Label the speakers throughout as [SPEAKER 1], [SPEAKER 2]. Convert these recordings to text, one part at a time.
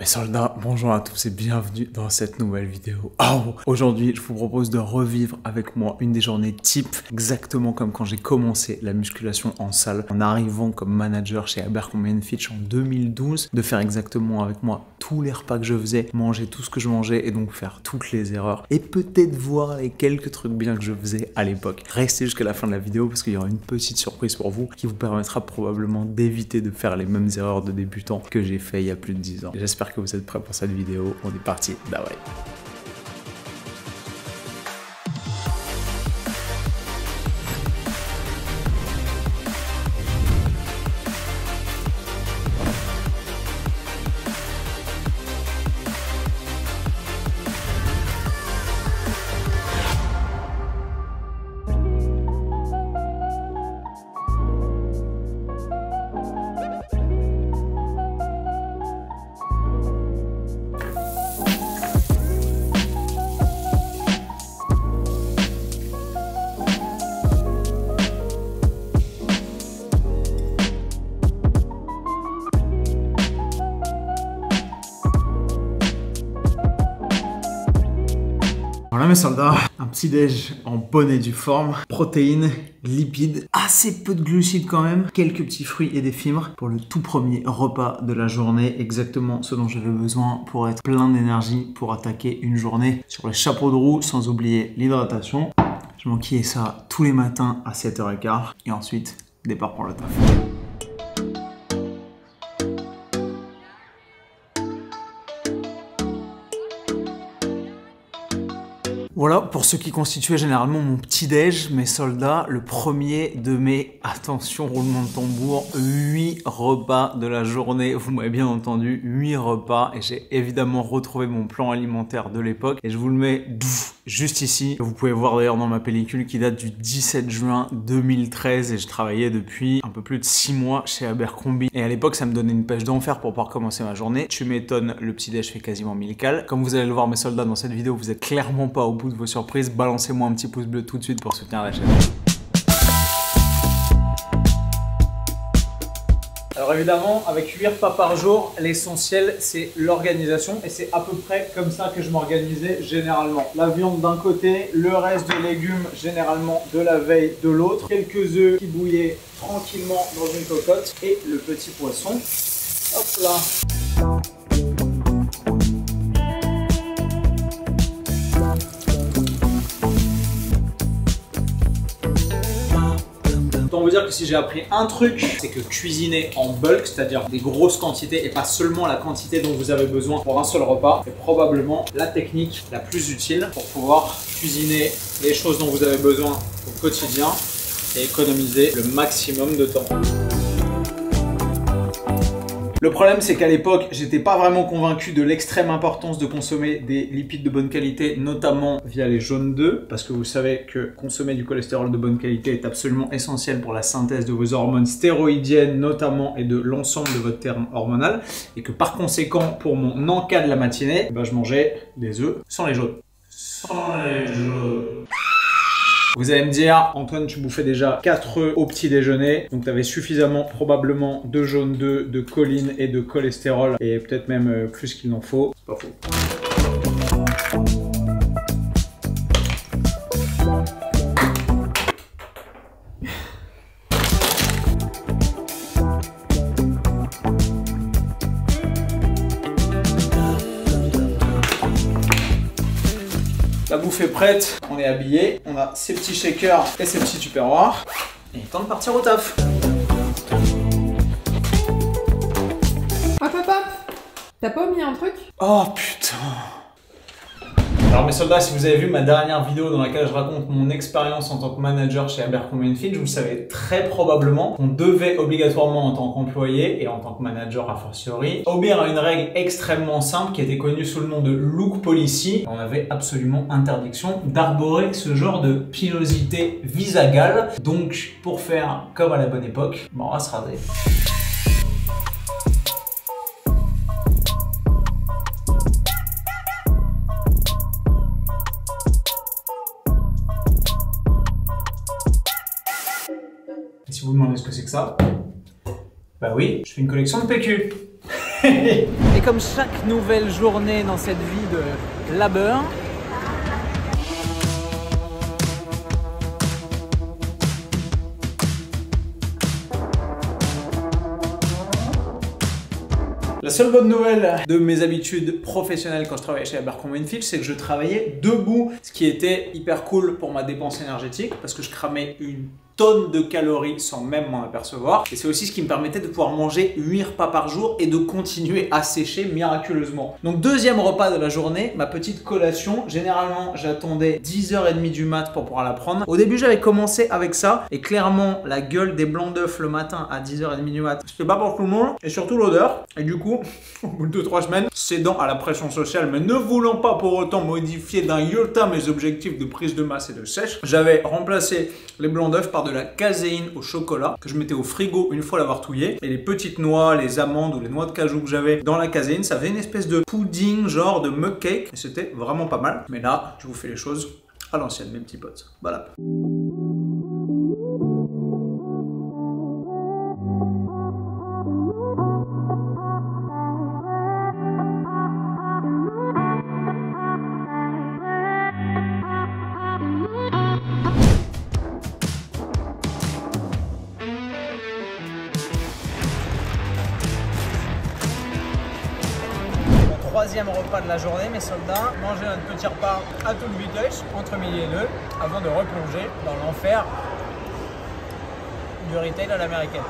[SPEAKER 1] Mes soldats, bonjour à tous et bienvenue dans cette nouvelle vidéo. Aujourd'hui, je vous propose de revivre avec moi une des journées type, exactement comme quand j'ai commencé la musculation en salle, en arrivant comme manager chez Abercrombie & Fitch en 2012, de faire exactement avec moi tous les repas que je faisais, manger tout ce que je mangeais et donc faire toutes les erreurs et peut-être voir les quelques trucs bien que je faisais à l'époque. Restez jusqu'à la fin de la vidéo parce qu'il y aura une petite surprise pour vous qui vous permettra probablement d'éviter de faire les mêmes erreurs de débutant que j'ai fait il y a plus de 10 ans. J'espère que vous êtes prêts pour cette vidéo. On est parti. Bah ouais. Voilà mes soldats, un petit déj en bonne et due forme, protéines, lipides, assez peu de glucides quand même, quelques petits fruits et des fibres pour le tout premier repas de la journée, exactement ce dont j'avais besoin pour être plein d'énergie pour attaquer une journée sur les chapeaux de roue, sans oublier l'hydratation. Je m'enquillais ça tous les matins à 7h15 et ensuite départ pour le taf. Voilà pour ce qui constituait généralement mon petit-déj, mes soldats, le premier de mes, attention roulement de tambour, 8 repas de la journée, vous m'avez bien entendu, 8 repas et j'ai évidemment retrouvé mon plan alimentaire de l'époque et je vous le mets juste ici. Vous pouvez voir d'ailleurs dans ma pellicule qui date du 17 juin 2013 et je travaillais depuis un peu plus de 6 mois chez Abercrombie et à l'époque ça me donnait une pêche d'enfer pour pouvoir commencer ma journée. Tu m'étonnes, le petit-déj fait quasiment 1000 cales. Comme vous allez le voir mes soldats dans cette vidéo, vous êtes clairement pas au bout de vos surprises, balancez-moi un petit pouce bleu tout de suite pour soutenir la chaîne. Alors évidemment, avec 8 repas par jour, l'essentiel c'est l'organisation et c'est à peu près comme ça que je m'organisais généralement. La viande d'un côté, le reste de légumes généralement de la veille de l'autre, quelques œufs qui bouillaient tranquillement dans une cocotte et le petit poisson. Hop là. On veut dire que si j'ai appris un truc, c'est que cuisiner en bulk, c'est-à-dire des grosses quantités et pas seulement la quantité dont vous avez besoin pour un seul repas, est probablement la technique la plus utile pour pouvoir cuisiner les choses dont vous avez besoin au quotidien et économiser le maximum de temps. Le problème, c'est qu'à l'époque, j'étais pas vraiment convaincu de l'extrême importance de consommer des lipides de bonne qualité, notamment via les jaunes d'œufs, parce que vous savez que consommer du cholestérol de bonne qualité est absolument essentiel pour la synthèse de vos hormones stéroïdiennes, notamment, et de l'ensemble de votre terme hormonal, et que par conséquent, pour mon encas de la matinée, je mangeais des œufs sans les jaunes. Sans les jaunes. Vous allez me dire, Antoine, tu bouffais déjà 4 œufs au petit déjeuner, donc tu avais suffisamment probablement de jaune d'œufs, de choline et de cholestérol, et peut-être même plus qu'il n'en faut. C'est pas faux. La bouffe est prête, on est habillé, on a ces petits shakers et ces petits tupperwares. Et temps de partir au taf.
[SPEAKER 2] Ah papa, t'as pas omis un truc?
[SPEAKER 1] Oh putain. Alors mes soldats, si vous avez vu ma dernière vidéo dans laquelle je raconte mon expérience en tant que manager chez Abercrombie & Fitch, vous savez très probablement qu'on devait obligatoirement en tant qu'employé et en tant que manager a fortiori obéir à une règle extrêmement simple qui était connue sous le nom de look policy. On avait absolument interdiction d'arborer ce genre de pilosité visagale. Donc pour faire comme à la bonne époque, on va se raser. Si vous vous demandez ce que c'est que ça, bah oui, je fais une collection de PQ.
[SPEAKER 2] Et
[SPEAKER 1] comme chaque nouvelle journée dans cette vie de labeur, la seule bonne nouvelle de mes habitudes professionnelles quand je travaillais chez Abercrombie & Fitch, c'est que je travaillais debout, ce qui était hyper cool pour ma dépense énergétique parce que je cramais une tonne de calories sans même m'en apercevoir. Et c'est aussi ce qui me permettait de pouvoir manger 8 repas par jour et de continuer à sécher miraculeusement. Donc deuxième repas de la journée, ma petite collation. Généralement, j'attendais 10h30 du mat pour pouvoir la prendre. Au début, j'avais commencé avec ça et clairement, la gueule des blancs d'œufs le matin à 10h30 du mat, c'était pas pour tout le monde et surtout l'odeur. Et du coup, au bout de 2-3 semaines, cédant à la pression sociale mais ne voulant pas pour autant modifier d'un iota mes objectifs de prise de masse et de sèche, j'avais remplacé les blancs d'œufs par de la caséine au chocolat que je mettais au frigo une fois l'avoir touillé, et les petites noix, les amandes ou les noix de cajou que j'avais dans la caséine, ça faisait une espèce de pudding genre de mug cake et c'était vraiment pas mal. Mais là, je vous fais les choses à l'ancienne mes petits potes. Voilà. Troisième repas de la journée, mes soldats, manger notre petit repas à toute vitesse, entre midi et 2, avant de replonger dans l'enfer du retail à l'américaine.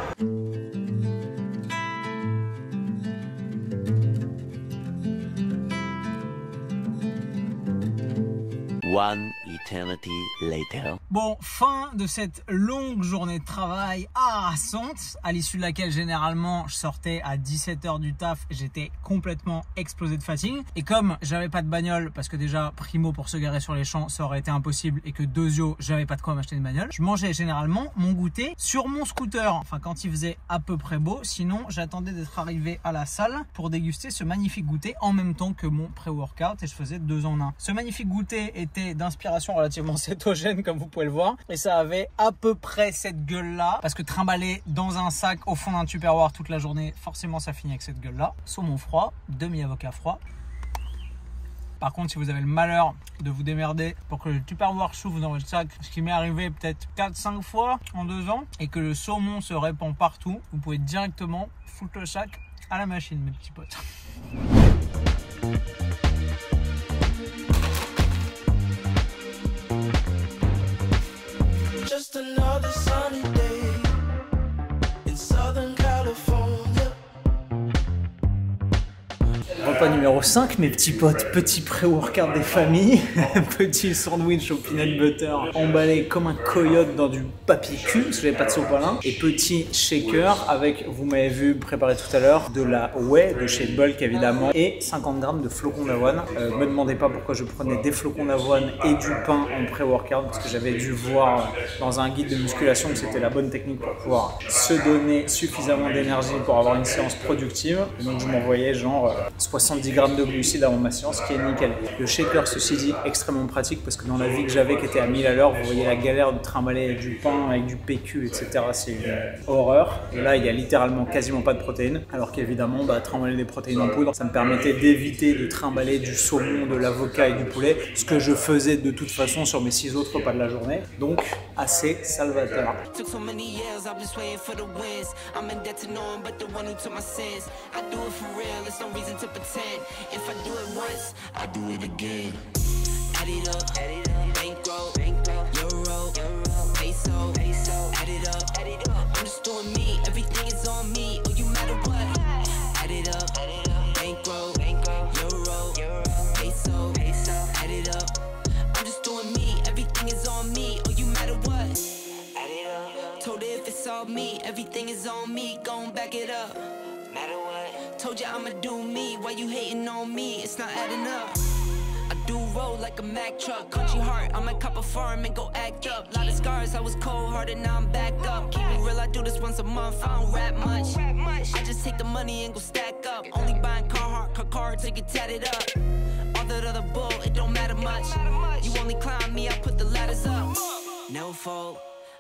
[SPEAKER 3] One eternity later.
[SPEAKER 1] Bon, fin de cette longue journée de travail harassante, à l'issue de laquelle généralement je sortais à 17h du taf et j'étais complètement explosé de fatigue. Et comme j'avais pas de bagnole, parce que déjà primo pour se garer sur les champs ça aurait été impossible et que deuxio j'avais pas de quoi m'acheter une bagnole, je mangeais généralement mon goûter sur mon scooter, enfin quand il faisait à peu près beau, sinon j'attendais d'être arrivé à la salle pour déguster ce magnifique goûter en même temps que mon pré-workout et je faisais 2 en 1. Ce magnifique goûter était d'inspiration relativement cétogène comme vous pouvez le voir et ça avait à peu près cette gueule là parce que trimballer dans un sac au fond d'un Tupperware toute la journée forcément ça finit avec cette gueule là. Saumon froid, demi-avocat froid. Par contre si vous avez le malheur de vous démerder pour que le Tupperware s'ouvre dans votre sac, ce qui m'est arrivé peut-être 4-5 fois en 2 ans et que le saumon se répand partout, vous pouvez directement foutre le sac à la machine mes petits potes.
[SPEAKER 4] Just another sunny day in Southern California.
[SPEAKER 1] Repas numéro 5, mes petits potes, petit pré-workout des familles, petit sandwich au peanut butter emballé comme un coyote dans du papier cul, parce que j'avais pas de sopalin, et petit shaker avec, vous m'avez vu préparer tout à l'heure, de la whey de chez Bulk évidemment, et 50 grammes de flocons d'avoine. Me demandez pas pourquoi je prenais des flocons d'avoine et du pain en pré-workout, parce que j'avais dû voir dans un guide de musculation que c'était la bonne technique pour pouvoir se donner suffisamment d'énergie pour avoir une séance productive, et donc je m'envoyais genre 70 grammes de glucides avant ma séance, qui est nickel. Le shaker, ceci dit, extrêmement pratique parce que dans la vie que j'avais qui était à 1000 à l'heure, vous voyez la galère de trimballer avec du pain, avec du PQ, etc. C'est une horreur. Et là, il y a littéralement quasiment pas de protéines, alors qu'évidemment, trimballer des protéines en poudre, ça me permettait d'éviter de trimballer du saumon, de l'avocat et du poulet, ce que je faisais de toute façon sur mes 6 autres repas de la journée. Donc, assez salvateur.
[SPEAKER 4] If I do it once, I do it again. Add it up, bankroll, euro, peso, add it up. I'm just doing me, everything is on me. Oh, you matter what? Add it up, bankroll, euro, peso, add it up. I'm just doing me, everything is on me. Oh, you matter what? Add it up. Told her if it's all me, everything is on me. Gon' back it up. Matter what? Told you I'ma do me. Why you hating on me? It's not adding up. I do roll like a Mack truck. Country heart, I might cop a farm and go act up. Lot of scars, I was cold-hearted, now I'm back up. Keep it real, I do this once a month. I don't rap much. I just take the money and go stack up. Only buying car till you tatted up. All that other bull, it don't matter much. You only climb me, I put the ladders up. No fault,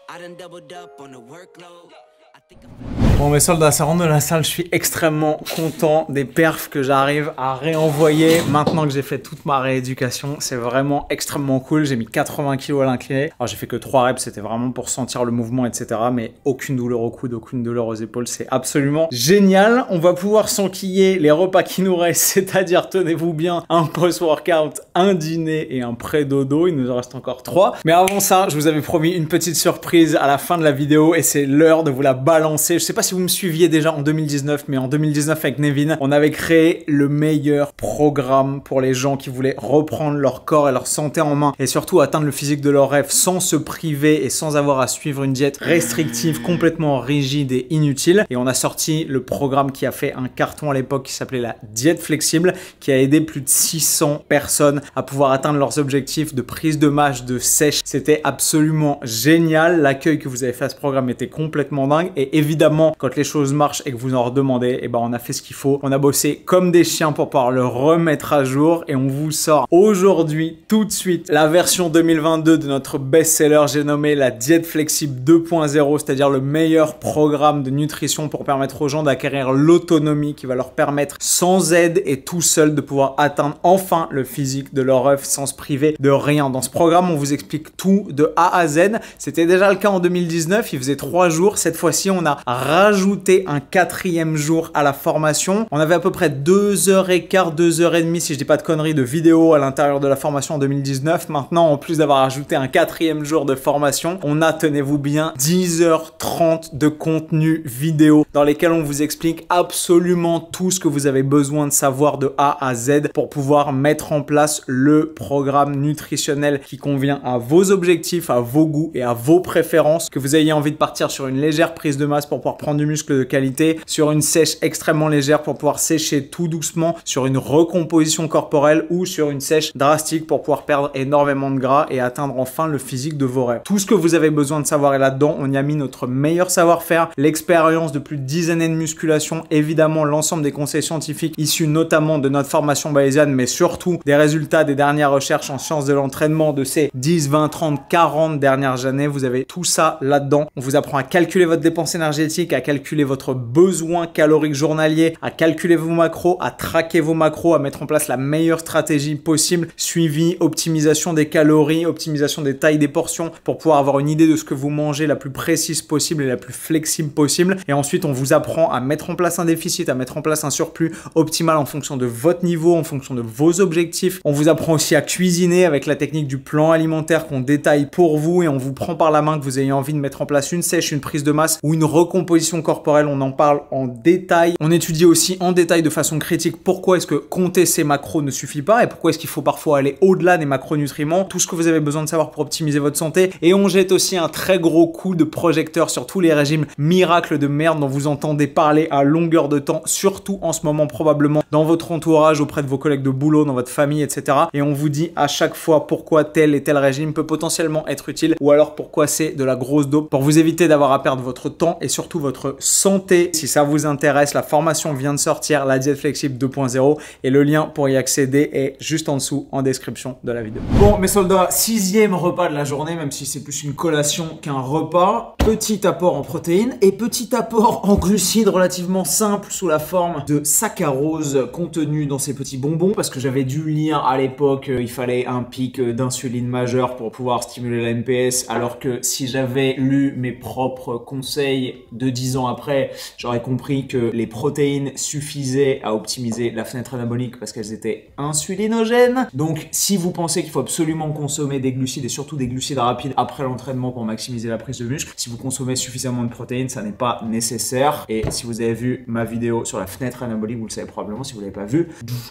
[SPEAKER 4] I done doubled up on the workload. I think I'm
[SPEAKER 1] Bon mes soldats, ça rentre de la salle, je suis extrêmement content des perfs que j'arrive à réenvoyer maintenant que j'ai fait toute ma rééducation. C'est vraiment extrêmement cool, j'ai mis 80 kg à l'incliné. Alors j'ai fait que 3 reps, c'était vraiment pour sentir le mouvement, etc. Mais aucune douleur au coude, aucune douleur aux épaules, c'est absolument génial. On va pouvoir s'enquiller les repas qui nous restent, c'est-à-dire, tenez-vous bien, un post-workout, un dîner et un pré-dodo. Il nous en reste encore 3. Mais avant ça, je vous avais promis une petite surprise à la fin de la vidéo et c'est l'heure de vous la balancer. Je sais pas si vous me suiviez déjà en 2019, mais en 2019 avec Nevin, on avait créé le meilleur programme pour les gens qui voulaient reprendre leur corps et leur santé en main et surtout atteindre le physique de leur rêve sans se priver et sans avoir à suivre une diète restrictive complètement rigide et inutile. Et on a sorti le programme qui a fait un carton à l'époque qui s'appelait la diète flexible, qui a aidé plus de 600 personnes à pouvoir atteindre leurs objectifs de prise de masse, de sèche. C'était absolument génial. L'accueil que vous avez fait à ce programme était complètement dingue et évidemment quand les choses marchent et que vous en redemandez, et ben on a fait ce qu'il faut. On a bossé comme des chiens pour pouvoir le remettre à jour et on vous sort aujourd'hui tout de suite la version 2022 de notre best-seller. J'ai nommé la diète flexible 2.0, c'est-à-dire le meilleur programme de nutrition pour permettre aux gens d'acquérir l'autonomie qui va leur permettre sans aide et tout seul de pouvoir atteindre enfin le physique de leur rêve sans se priver de rien. Dans ce programme, on vous explique tout de A à Z. C'était déjà le cas en 2019, il faisait 3 jours. Cette fois-ci, on a rajouté un 4e jour à la formation. On avait à peu près 2h15, 2h30, si je dis pas de conneries, de vidéos à l'intérieur de la formation en 2019. Maintenant, en plus d'avoir ajouté un 4e jour de formation, on a, tenez-vous bien, 10h30 de contenu vidéo dans lesquels on vous explique absolument tout ce que vous avez besoin de savoir de A à Z pour pouvoir mettre en place le programme nutritionnel qui convient à vos objectifs, à vos goûts et à vos préférences. Que vous ayez envie de partir sur une légère prise de masse pour pouvoir prendre du muscle de qualité, sur une sèche extrêmement légère pour pouvoir sécher tout doucement, sur une recomposition corporelle ou sur une sèche drastique pour pouvoir perdre énormément de gras et atteindre enfin le physique de vos rêves. Tout ce que vous avez besoin de savoir est là-dedans. On y a mis notre meilleur savoir-faire, l'expérience de plus de 10 années de musculation, évidemment l'ensemble des conseils scientifiques issus notamment de notre formation bayésienne, mais surtout des résultats des dernières recherches en sciences de l'entraînement de ces 10, 20, 30, 40 dernières années. Vous avez tout ça là-dedans. On vous apprend à calculer votre dépense énergétique, à calculer votre besoin calorique journalier, à calculer vos macros, à traquer vos macros, à mettre en place la meilleure stratégie possible, suivi, optimisation des calories, optimisation des tailles des portions pour pouvoir avoir une idée de ce que vous mangez la plus précise possible et la plus flexible possible. Et ensuite, on vous apprend à mettre en place un déficit, à mettre en place un surplus optimal en fonction de votre niveau, en fonction de vos objectifs. On vous apprend aussi à cuisiner avec la technique du plan alimentaire qu'on détaille pour vous et on vous prend par la main que vous ayez envie de mettre en place une sèche, une prise de masse ou une recomposition corporelle. On en parle en détail. On étudie aussi en détail de façon critique pourquoi est-ce que compter ses macros ne suffit pas et pourquoi est-ce qu'il faut parfois aller au-delà des macronutriments, tout ce que vous avez besoin de savoir pour optimiser votre santé. Et on jette aussi un très gros coup de projecteur sur tous les régimes miracles de merde dont vous entendez parler à longueur de temps, surtout en ce moment probablement dans votre entourage, auprès de vos collègues de boulot, dans votre famille, etc. Et on vous dit à chaque fois pourquoi tel et tel régime peut potentiellement être utile ou alors pourquoi c'est de la grosse dope pour vous éviter d'avoir à perdre votre temps et surtout votre santé. Si ça vous intéresse, la formation vient de sortir, la diète flexible 2.0 et le lien pour y accéder est juste en dessous en description de la vidéo. Bon mes soldats, 6e repas de la journée, même si c'est plus une collation qu'un repas. Petit apport en protéines et petit apport en glucides relativement simple sous la forme de saccharose contenue dans ces petits bonbons parce que j'avais dû lire à l'époque il fallait un pic d'insuline majeur pour pouvoir stimuler la MPS, alors que si j'avais lu mes propres conseils de 10 ans après, j'aurais compris que les protéines suffisaient à optimiser la fenêtre anabolique parce qu'elles étaient insulinogènes. Donc si vous pensez qu'il faut absolument consommer des glucides et surtout des glucides rapides après l'entraînement pour maximiser la prise de muscle, si vous consommez suffisamment de protéines, ça n'est pas nécessaire. Et si vous avez vu ma vidéo sur la fenêtre anabolique, vous le savez probablement. Si vous ne l'avez pas vue,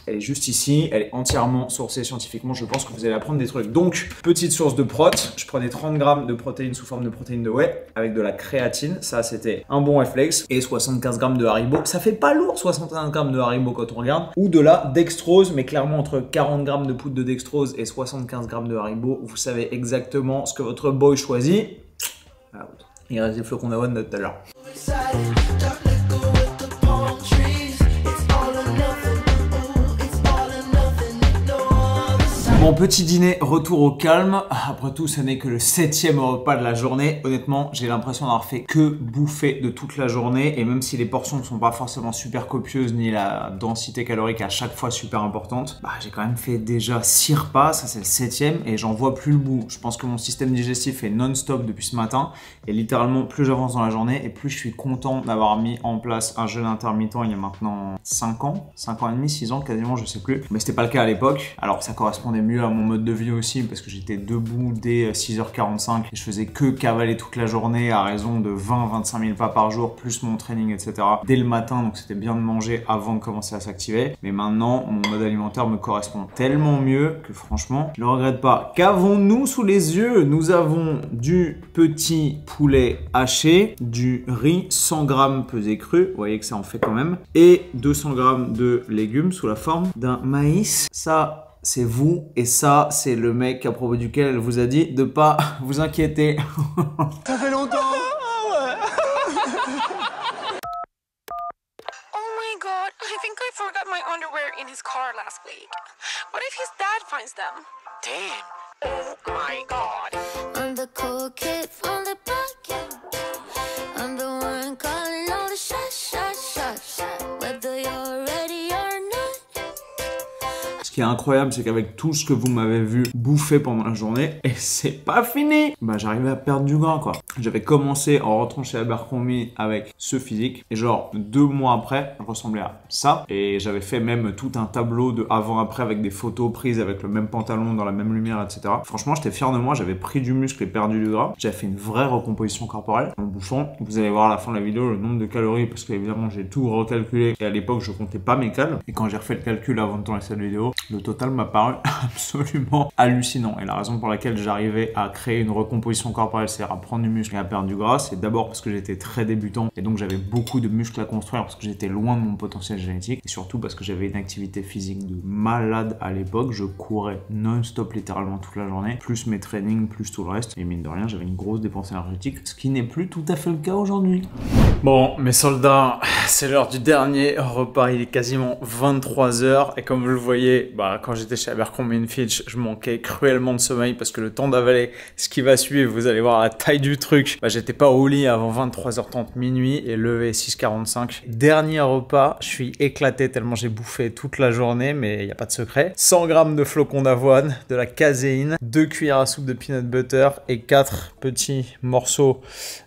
[SPEAKER 1] elle est juste ici, elle est entièrement sourcée scientifiquement. Je pense que vous allez apprendre des trucs. Donc petite source de prot, je prenais 30 grammes de protéines sous forme de protéines de whey avec de la créatine, ça c'était un bon réflexe, et 75 grammes de Haribo. Ça fait pas lourd 75 grammes de Haribo quand on regarde, ou de la dextrose, mais clairement entre 40 grammes de poudre de dextrose et 75 grammes de Haribo, vous savez exactement ce que votre boy choisit. Ah, il reste des flocons d'avoine de tout à l'heure. Bon, petit dîner, retour au calme. Après tout, ce n'est que le 7e repas de la journée. Honnêtement, j'ai l'impression d'avoir fait que bouffer de toute la journée. Et même si les portions ne sont pas forcément super copieuses, ni la densité calorique à chaque fois super importante, bah, j'ai quand même fait déjà 6 repas. Ça, c'est le 7e et j'en vois plus le bout. Je pense que mon système digestif est non-stop depuis ce matin. Et littéralement, plus j'avance dans la journée et plus je suis content d'avoir mis en place un jeûne intermittent il y a maintenant 5 ans et demi, 6 ans quasiment, je sais plus. Mais c'était pas le cas à l'époque. Alors, ça correspondait mieux à mon mode de vie aussi parce que j'étais debout dès 6h45 et je faisais que cavaler toute la journée à raison de 20-25 000 pas par jour plus mon training, etc. dès le matin, donc c'était bien de manger avant de commencer à s'activer. Mais maintenant, mon mode alimentaire me correspond tellement mieux que franchement, je le regrette pas. Qu'avons-nous sous les yeux? Nous avons du petit poulet haché, du riz 100 g pesé cru, vous voyez que ça en fait quand même, et 200 g de légumes sous la forme d'un maïs. Ça, c'est vous, et ça, c'est le mec à propos duquel elle vous a dit de pas vous inquiéter.
[SPEAKER 2] Ça fait longtemps.
[SPEAKER 5] Oh my god, I think I forgot my underwear in his car last week. What if his dad finds them? Damn. Oh my god.
[SPEAKER 6] I'm the cool kid from the block. I'm the one calling all the shots. Whether you're ready or not.
[SPEAKER 1] Ce qui est incroyable, c'est qu'avec tout ce que vous m'avez vu bouffer pendant la journée, et c'est pas fini, bah j'arrivais à perdre du gras quoi. J'avais commencé en rentrant chez Abercrombie avec ce physique, et genre 2 mois après, je ressemblais à ça. Et j'avais fait même tout un tableau de avant-après avec des photos prises avec le même pantalon, dans la même lumière, etc. Franchement, j'étais fier de moi, j'avais pris du muscle et perdu du gras. J'avais fait une vraie recomposition corporelle en bouffant. Vous allez voir à la fin de la vidéo le nombre de calories, parce qu'évidemment j'ai tout recalculé, et à l'époque je comptais pas mes calories. Et quand j'ai refait le calcul avant de tourner cette vidéo, le total m'a paru absolument hallucinant. Et la raison pour laquelle j'arrivais à créer une recomposition corporelle, c'est-à-dire à prendre du muscle et à perdre du gras, c'est d'abord parce que j'étais très débutant et donc j'avais beaucoup de muscles à construire parce que j'étais loin de mon potentiel génétique, et surtout parce que j'avais une activité physique de malade à l'époque. Je courais non-stop littéralement toute la journée, plus mes trainings, plus tout le reste. Et mine de rien, j'avais une grosse dépense énergétique, ce qui n'est plus tout à fait le cas aujourd'hui. Bon, mes soldats, c'est l'heure du dernier repas. Il est quasiment 23 h et comme vous le voyez, bah, quand j'étais chez Abercrombie & Fitch, je manquais cruellement de sommeil parce que le temps d'avaler ce qui va suivre, vous allez voir la taille du truc. Bah, j'étais pas au lit avant 23h30 minuit et levé 6h45. Dernier repas, je suis éclaté tellement j'ai bouffé toute la journée, mais il n'y a pas de secret. 100 g de flocons d'avoine, de la caséine, 2 cuillères à soupe de peanut butter et 4 petits morceaux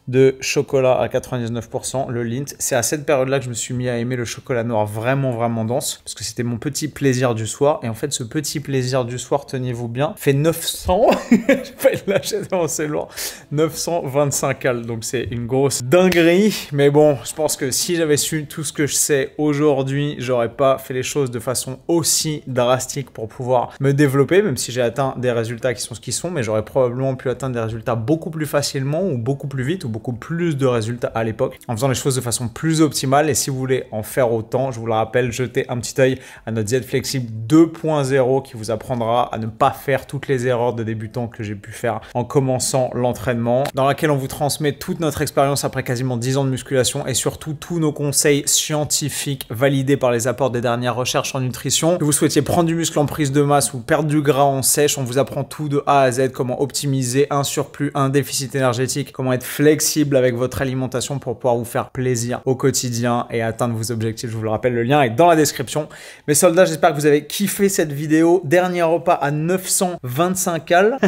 [SPEAKER 1] de chocolat à 99%, le Lindt. C'est à cette période-là que je me suis mis à aimer le chocolat noir vraiment dense, parce que c'était mon petit plaisir du soir. Et en fait, ce petit plaisir du soir, tenez-vous bien, fait 900, je vais pas le lâcher tellement c'est lourd, 925 calories. Donc c'est une grosse dinguerie. Mais bon, je pense que si j'avais su tout ce que je sais aujourd'hui, j'aurais pas fait les choses de façon aussi drastique pour pouvoir me développer, même si j'ai atteint des résultats qui sont ce qu'ils sont, mais j'aurais probablement pu atteindre des résultats beaucoup plus facilement ou beaucoup plus vite ou beaucoup plus de résultats à l'époque en faisant les choses de façon plus optimale. Et si vous voulez en faire autant, je vous le rappelle, jetez un petit œil à notre Z Flexible 2.0 qui vous apprendra à ne pas faire toutes les erreurs de débutant que j'ai pu faire en commençant l'entraînement, dans laquelle on vous transmet toute notre expérience après quasiment 10 ans de musculation et surtout tous nos conseils scientifiques validés par les apports des dernières recherches en nutrition. Que vous souhaitiez prendre du muscle en prise de masse ou perdre du gras en sèche, on vous apprend tout de A à Z, comment optimiser un surplus, un déficit énergétique, comment être flexible avec votre alimentation pour pouvoir vous faire plaisir au quotidien et atteindre vos objectifs. Je vous le rappelle, le lien est dans la description. Mes soldats, j'espère que vous avez kiffé cette vidéo. Dernier repas à 925 calories.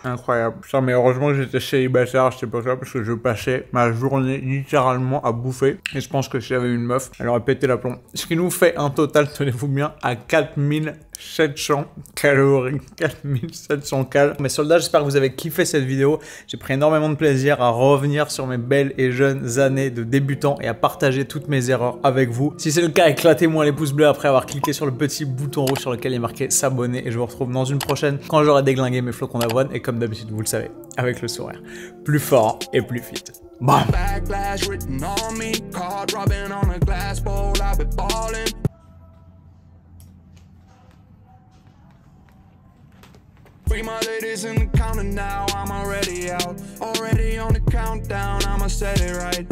[SPEAKER 1] Incroyable. Putain, mais heureusement que j'étais célibataire, je sais pas ça, parce que je passais ma journée littéralement à bouffer. Et je pense que si j'avais une meuf, elle aurait pété la plomb. Ce qui nous fait un total, tenez-vous bien, à 4700 calories. 4700 calories. Mes soldats, j'espère que vous avez kiffé cette vidéo. J'ai pris énormément de plaisir à revenir sur mes belles et jeunes années de débutant et à partager toutes mes erreurs avec vous. Si c'est le cas, éclatez-moi les pouces bleus après avoir cliqué sur le petit bouton rouge sur lequel il est marqué s'abonner. Et je vous retrouve dans une prochaine quand j'aurai déglingué mes flocons d'avoine. Et comme d'habitude, vous le savez, avec le sourire. Plus fort et plus fit. Bam!
[SPEAKER 7] Backlash written on me, card rubbing on a glass bowl, I've been balling. Free my ladies in the counter now, I'm already out. Already on the countdown, I'ma set it right.